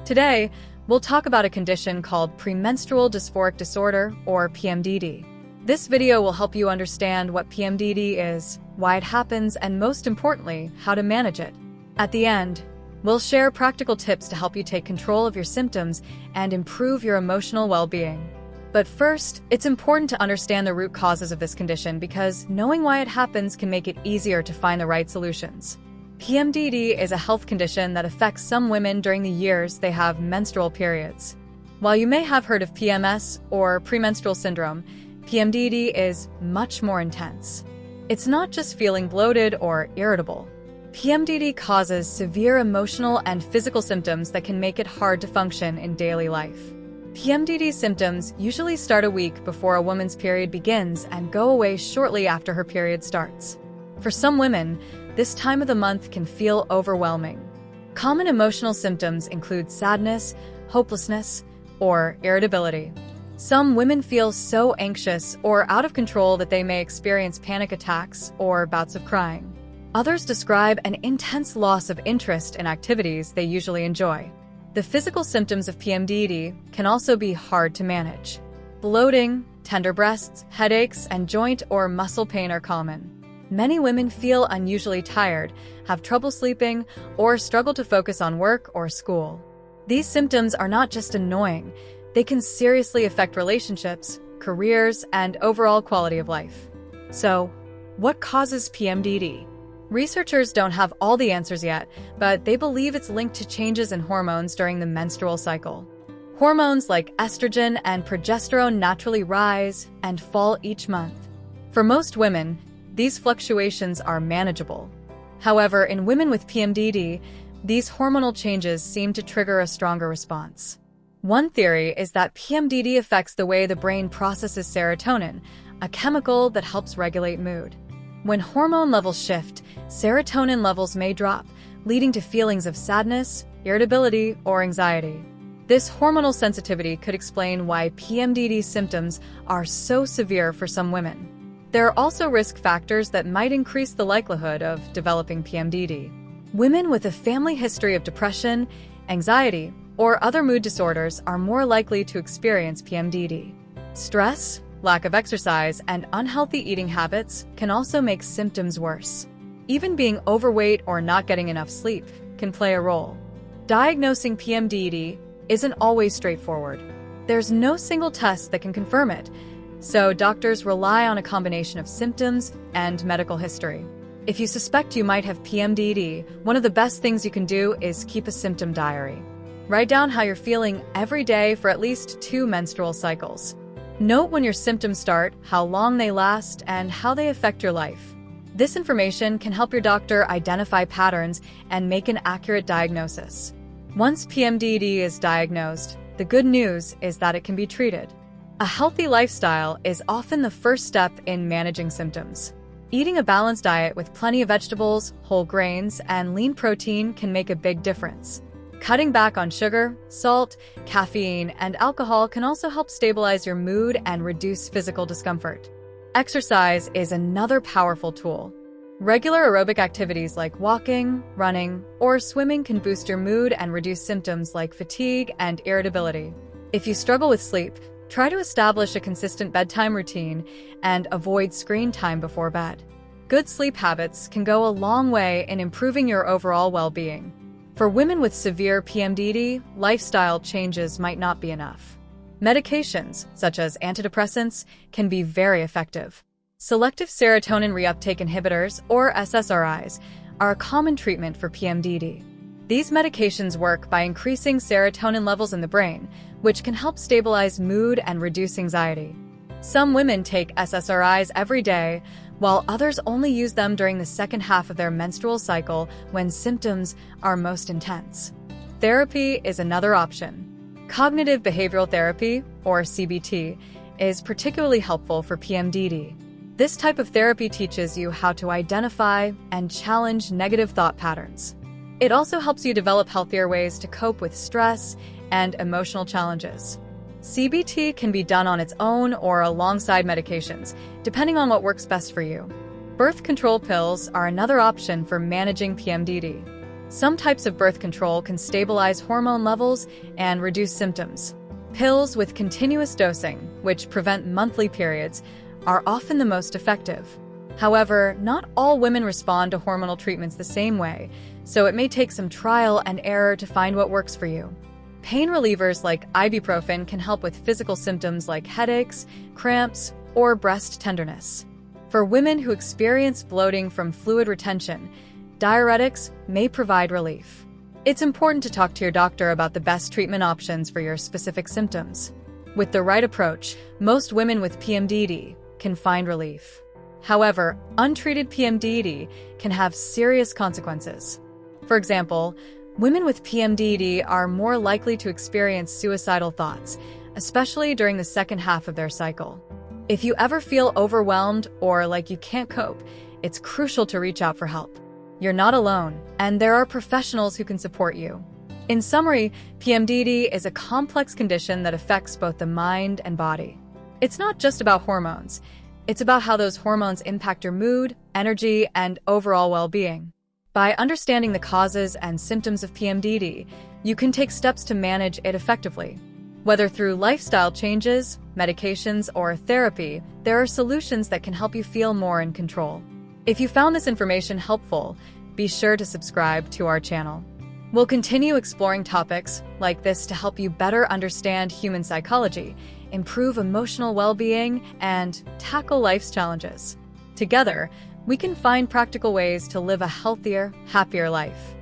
Today, we'll talk about a condition called Premenstrual Dysphoric Disorder, or PMDD. This video will help you understand what PMDD is, why it happens, and most importantly, how to manage it. At the end, we'll share practical tips to help you take control of your symptoms and improve your emotional well-being. But first, it's important to understand the root causes of this condition because knowing why it happens can make it easier to find the right solutions. PMDD is a health condition that affects some women during the years they have menstrual periods. While you may have heard of PMS or premenstrual syndrome, PMDD is much more intense. It's not just feeling bloated or irritable. PMDD causes severe emotional and physical symptoms that can make it hard to function in daily life. PMDD symptoms usually start a week before a woman's period begins and go away shortly after her period starts. For some women, this time of the month can feel overwhelming. Common emotional symptoms include sadness, hopelessness, or irritability. Some women feel so anxious or out of control that they may experience panic attacks or bouts of crying. Others describe an intense loss of interest in activities they usually enjoy. The physical symptoms of PMDD can also be hard to manage. Bloating, tender breasts, headaches, and joint or muscle pain are common. Many women feel unusually tired, have trouble sleeping, or struggle to focus on work or school. These symptoms are not just annoying, they can seriously affect relationships, careers, and overall quality of life. So, what causes PMDD? Researchers don't have all the answers yet, but they believe it's linked to changes in hormones during the menstrual cycle. Hormones like estrogen and progesterone naturally rise and fall each month. For most women, these fluctuations are manageable. However, in women with PMDD, these hormonal changes seem to trigger a stronger response. One theory is that PMDD affects the way the brain processes serotonin, a chemical that helps regulate mood. When hormone levels shift, serotonin levels may drop, leading to feelings of sadness, irritability, or anxiety. This hormonal sensitivity could explain why PMDD symptoms are so severe for some women. There are also risk factors that might increase the likelihood of developing PMDD. Women with a family history of depression, anxiety, or other mood disorders are more likely to experience PMDD. Stress, lack of exercise, and unhealthy eating habits can also make symptoms worse. Even being overweight or not getting enough sleep can play a role. Diagnosing PMDD isn't always straightforward. There's no single test that can confirm it, so doctors rely on a combination of symptoms and medical history. If you suspect you might have PMDD, one of the best things you can do is keep a symptom diary. Write down how you're feeling every day for at least 2 menstrual cycles. Note when your symptoms start, how long they last, and how they affect your life. This information can help your doctor identify patterns and make an accurate diagnosis. Once PMDD is diagnosed, the good news is that it can be treated. A healthy lifestyle is often the first step in managing symptoms. Eating a balanced diet with plenty of vegetables, whole grains, and lean protein can make a big difference. Cutting back on sugar, salt, caffeine, and alcohol can also help stabilize your mood and reduce physical discomfort. Exercise is another powerful tool. Regular aerobic activities like walking, running, or swimming can boost your mood and reduce symptoms like fatigue and irritability. If you struggle with sleep, try to establish a consistent bedtime routine and avoid screen time before bed. Good sleep habits can go a long way in improving your overall well-being. For women with severe PMDD, lifestyle changes might not be enough. Medications, such as antidepressants, can be very effective. Selective serotonin reuptake inhibitors, or SSRIs, are a common treatment for PMDD. These medications work by increasing serotonin levels in the brain, which can help stabilize mood and reduce anxiety. Some women take SSRIs every day, while others only use them during the second half of their menstrual cycle when symptoms are most intense. Therapy is another option. Cognitive behavioral therapy, or CBT, is particularly helpful for PMDD. This type of therapy teaches you how to identify and challenge negative thought patterns. It also helps you develop healthier ways to cope with stress and emotional challenges. CBT can be done on its own or alongside medications, depending on what works best for you. Birth control pills are another option for managing PMDD. Some types of birth control can stabilize hormone levels and reduce symptoms. Pills with continuous dosing, which prevent monthly periods, are often the most effective. However, not all women respond to hormonal treatments the same way, so it may take some trial and error to find what works for you. Pain relievers like ibuprofen can help with physical symptoms like headaches, cramps, or breast tenderness. For women who experience bloating from fluid retention, diuretics may provide relief. It's important to talk to your doctor about the best treatment options for your specific symptoms. With the right approach, most women with PMDD can find relief. However, untreated PMDD can have serious consequences. For example, women with PMDD are more likely to experience suicidal thoughts, especially during the second half of their cycle. If you ever feel overwhelmed or like you can't cope, it's crucial to reach out for help. You're not alone, and there are professionals who can support you. In summary, PMDD is a complex condition that affects both the mind and body. It's not just about hormones. It's about how those hormones impact your mood, energy, and overall well-being. By understanding the causes and symptoms of PMDD, you can take steps to manage it effectively. Whether through lifestyle changes, medications, or therapy, there are solutions that can help you feel more in control. If you found this information helpful, be sure to subscribe to our channel. We'll continue exploring topics like this to help you better understand human psychology, improve emotional well-being, and tackle life's challenges. Together, we can find practical ways to live a healthier, happier life.